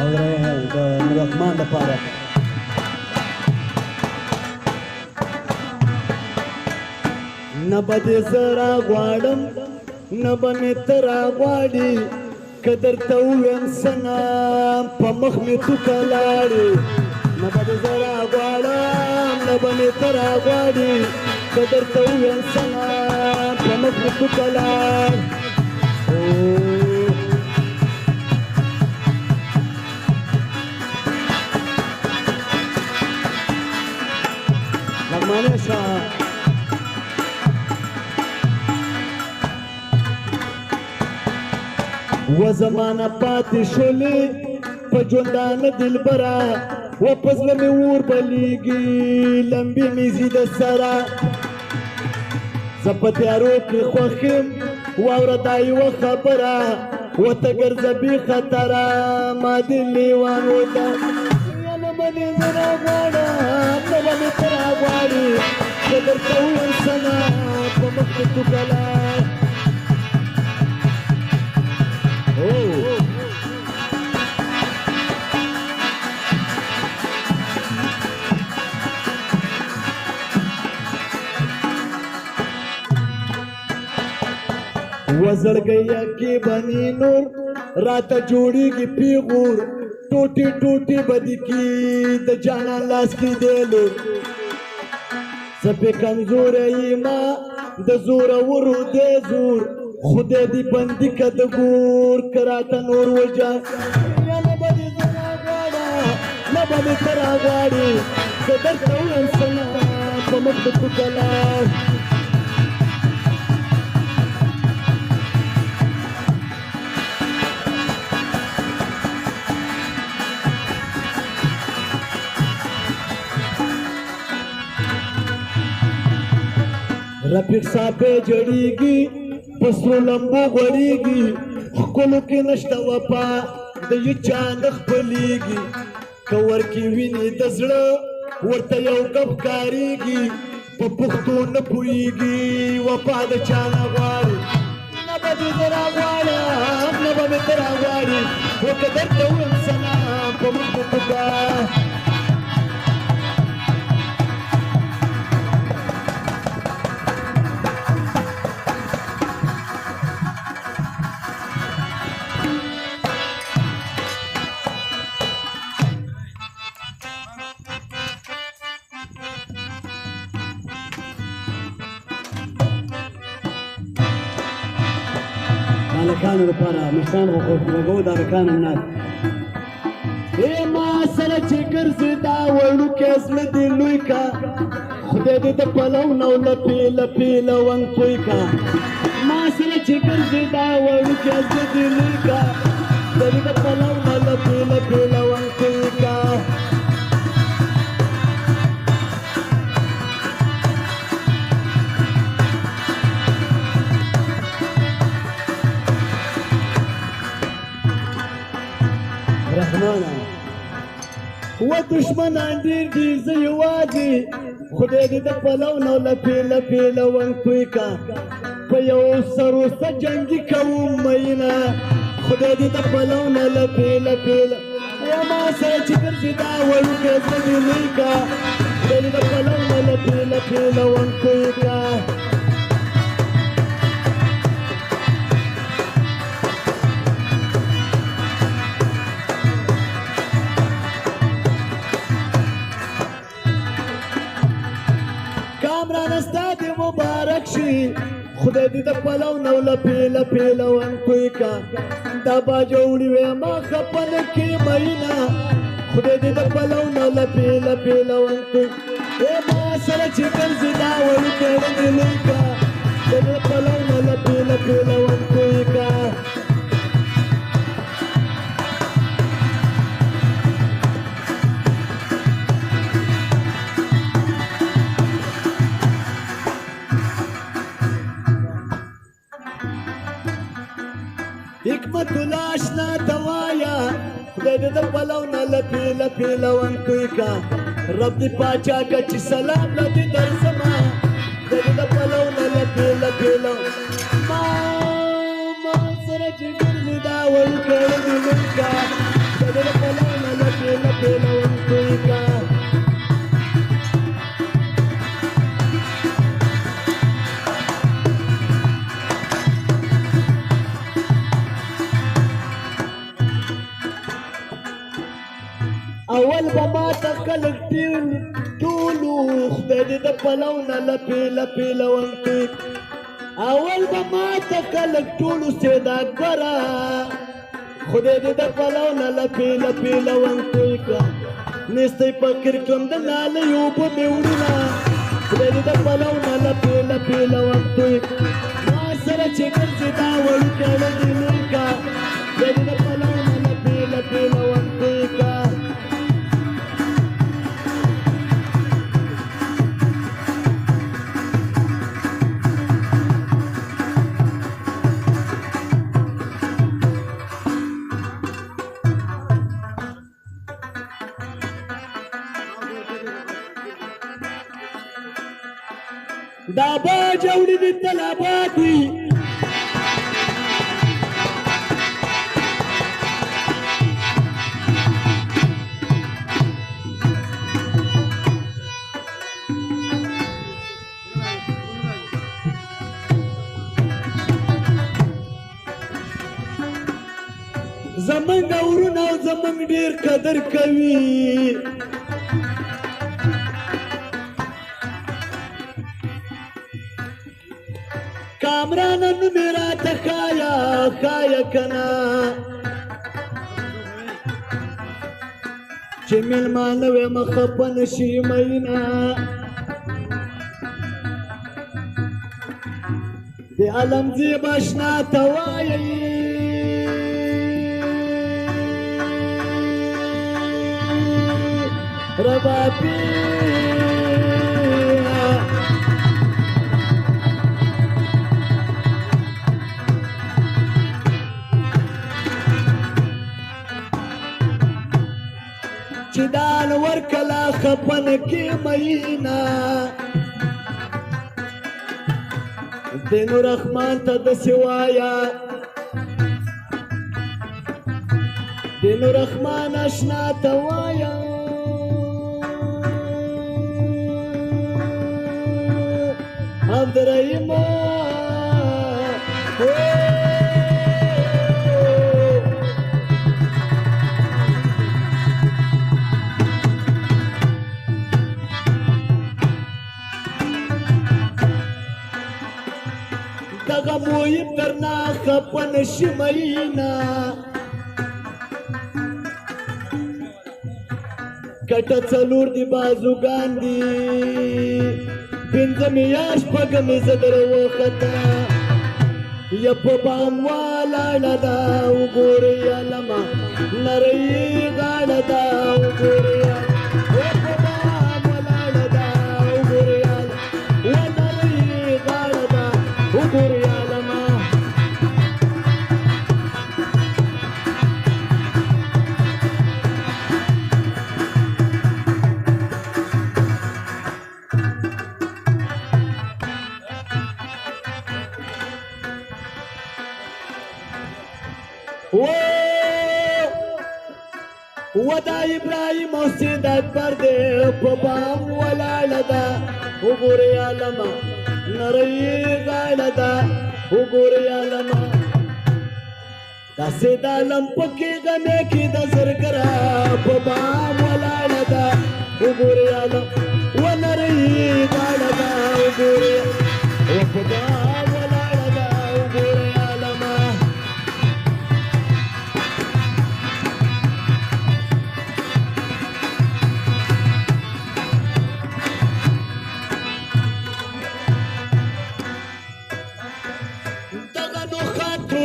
او د رحمان لپاره نه به دې زه راغواړم نه به مې ته راغواړي که درته ووایم څنګه په مخ مې توکه لاړې نه به دې زه راغواړم نه به مې ته راغواړي که درته ووایم څنګه په مخ مې توکه لاړ لغمانه شه و زمانه پاتې شولې په ژوندانه دلبره و په زړه مې اور بلیږي لمبې مې ځي د سره زه په تیارو کې خوښ یم واوره دا یوه خبره وته ګرځه بې خطره ما دې لیوان وته نه به دې زه راغواړم نه به مې ته راغواړي زه درته ووایم څنګه په مخ کې توکه لاړ وزړګیا کې بني نور راته جوړیږي پیغور ټوټي ټوټي بدی کې د جانان لاس کې دی لور زه پې کمزوری یما د زورورو دی زور خدای دې بندي که د ګور که راته نور وجه یا نه به دې زه راغواړم نه به مې ته راغواړې زه درته ووایم څنګه په مخ د توکه لاړ رفیق صاحب جړیږي په سرو لمبو غوړیږي ښکلو کې نشته وفا د یو چا نه خپلیږي که ورکې وینې د زړه ورته یو ګپ ښکارېږي په پښتو نه پوهېږي وفا د چا نه غواړي نه به دې زه راغواړم نه به مې ته راغواړي خو که درته ووایم څنګه په مخ دې توکه هلکانو لپاره مشران غوږو د هلکانو نه ای ما سره چې ګرځې دا وړوکی زړه دې لوی کا خدای دې د پلو نه لپې لپې لونګ توی کا ما سره چې ګرځې دا وړوکی زړه دې لوی کا خدای دې د پلو نه لپې لپې لونګ توی کا و دشمنان ډېر دي زه یوازې خدای دې د پلو نه لپې لپې لونګ توی کا په یو سر وسه جنګي کوم مینه خدای دې د پلو نه لپې لپې یا ما سره چې ګرځې دا وړوکی زړه دې لوی کا خدای دې د پلو نه لپې لپې لونګ توی کا مبارک شي خدای دې د پلو نه لپې لپې لونګ توی کا دا باجه وړي وې ما خپه نه کې مینه خدای دې د پلو نه لپې لپې لونګ توی ای ما سره چې ګرځې دا وړوکی زړه دې لوی کا خدای دې د پلو نه لپې لپې لونګ توی کا حکمت الله اشنا دوایا خدای دې د پلو نه لپې لپې لونګ توی کا رب دې پاچا که چې سلام نه دې درځمه خدای دې د پلو نه لپې لپې ما سره چې ګرځې دا وړوکی زړه دې لوی کا خدای دې د پلو اول به ماته خلک ټولو خدای دې د پلو نه لپې لپې لونګ اول به ماته خلک ټولو سید اکبره خدای دې د پلو نه لپې لپې لونګ کړه نستی فقیر کړم د نالۍ اوبه مې وړونه خدای دې د پلو نه لپې لپې لونګ ما سره چې ګرځې دا وړوکی ړندې لورکه خدای دې د پلو نه لپې لپې لونګ کړه دا باج اوړي د طلبات وي زمونږ ورونه او زمونږ ډېر قدر کوي کامران نومې راته ښایه کنه چې مېلمانه ویم خفه نشي میینه د علمزیب اشنا ته وایي ربابي چې دال ورکلا خپن کې مینا دینو رحمان ته د سوایا دینو رحمان آشنا ته وایا عبدالرحیم دغه مویب درنا خپن شمینا کټه څلور دی بازوګان دي پنځه میاشت شپږه مې زه در وخته یا په بام ولاړه ده وګورئ علمه نرۍ غاړه ده وګورئ په بام ولاړه ده وګورئ نرۍ غاړه ده وګورئ علمه ودا ابراهیم او سید اکبر دې په بام ولاړه ده وګورئ علمه نرۍ غاړه ده وګورئ علمه داسې د علم پکې غمې کې د زرګره په بام ولاړه ده وګورئ علم و نرۍ غاړه ده وګورئ په بام ولاړه ده وګورئ علمه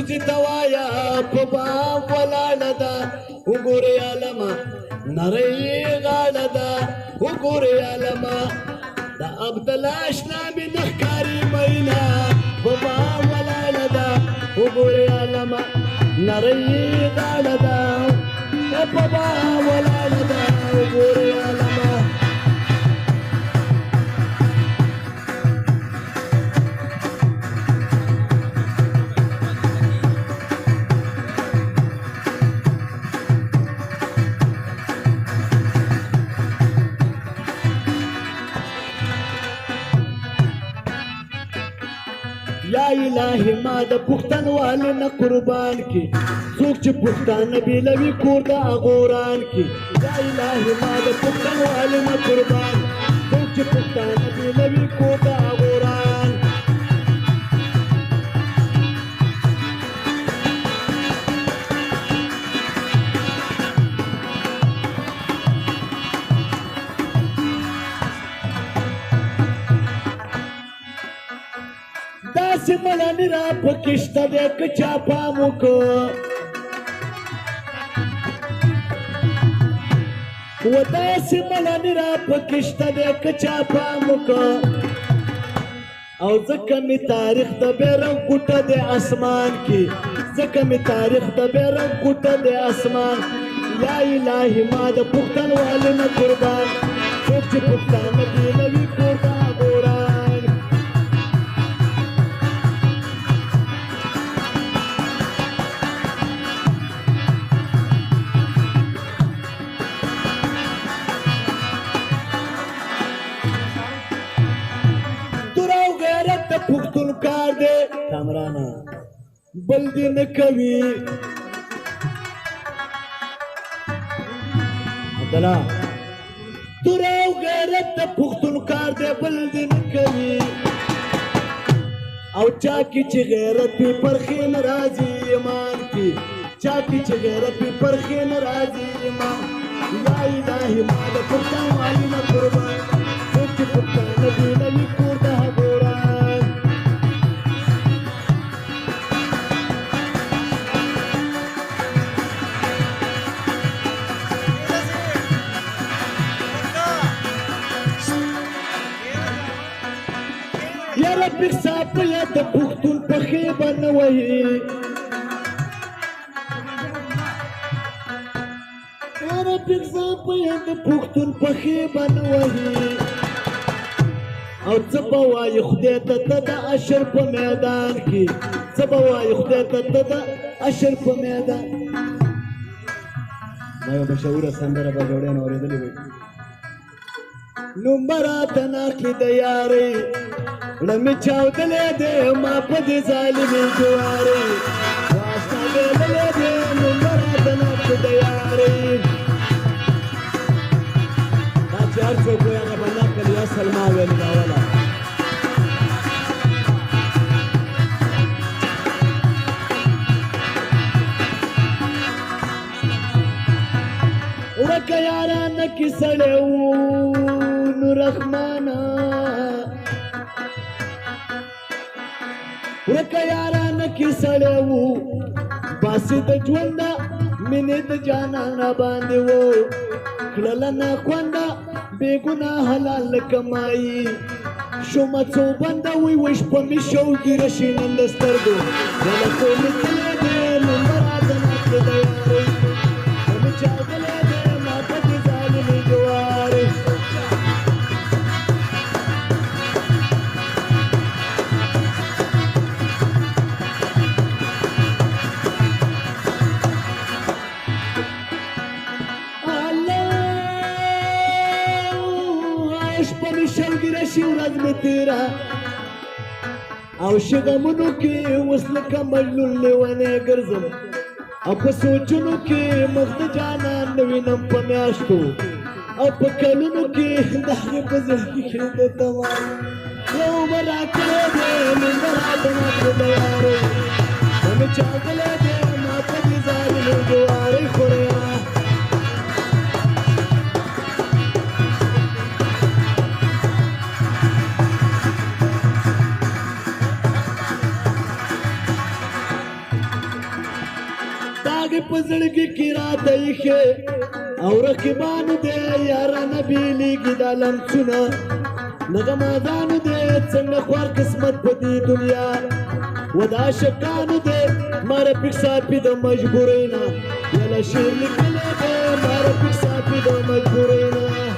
ورځي توایا په بام ولاړه ده وګورئ علمه نرۍ غاړه ده وګورئ علمه د عبدالله اشنا مې نه ښکاري مینا په بام ولاړه ده وګورئ علمه نرۍ غاړه ده په بام ولاړه ده وګورئ علمه یا الهي ما د پښتنوالې نه قربان کی څوک چې پښتانه بیلوي کور د اغوران کی یا الهي ما د پښتنوالې نه قربان څوک چې پښتانه بیلوي کور د اغوران داسې ملنې را پکشته دی که چا پام وکړه و داسې ملنې را پکشته دی که چا پام وکړه او ځکه مې تاریخ د بیرغ ګوټه دی اسمان کې ځکه مې تاریخ د بیرغ ګوټه دی اسمان یا الهي ما د پښتنوالې نه قربان څوک چې پښتانه بیلوي کور د اغوران پختون کار دے کامرانا بل دی نکوی عبداللہ تراو غیرت پختون کار دے بل دی نکوی او چاکی چی غیرت پی پرخی نرازی ایمان کی چاکی چی غیرت پی پرخی نرازی ایمان یا الہی ما دا پختان والی نا قربان سوچی پختان نبی نبی کور دا گوران یاره پیک صاحب په یاد د پښتون پښې به نه وهي یاره پیک صاحب په یاد د پښتون پښې به نه وهي او څه به وایي خدای ته ته د اشر په میدان کې څه به وایي خدای ته ته د اشر په میدان دا یوه مشهوره سندره به جوړیانو اورېدلې وي نوم به راته ناخلي د یارۍ لمی چاودلې دې ما په دې ظالمې جوارې واسطه ویللې دې نوم به راته ناخلي د یارۍ دا چې هر څوک وایي هغه به نقل یا سلما ویلې دا وله ورکه یارانه کې سړی وو نو رحمانه ورکه یارانه کې سړی وو باسي د ژونده مینې د جانانه باندې وو کړله ناخونده بې ګناه حلال کمایي شومه څو بنده وی وی شپه مې شوګیره شي نن د سترګو وله خو مې تللی دی نوم به راته ناخلي د یارۍ مې چاودلی دی ما په دې ظالمې جوارې شوګیره شي ورځ مې تېره او شغمونو کې اوس لکه مجنون لیونی ګرځم او په سوچونو کې مخ د جانان نه وینم په میاشتو او په کلونو کې د هغې په زړه کې خیده تمام یو به راکړی دی نوم به راته ناکړو د یارۍ مې چاودلی دی ما په دې ظالمې جوارۍ خوریا داغې په زړګي کې راته ایښې او رقیبانو دی یارانه بیلیږي دا لمسونه نغمازانو دی څنګه خوار قسمت په دې دنیا و د عاشقانو دی ما رفیق صاحبي د مجبورۍ نه یله شعر لیکلی دی ما رفیق صاحبي د مجبورۍ نه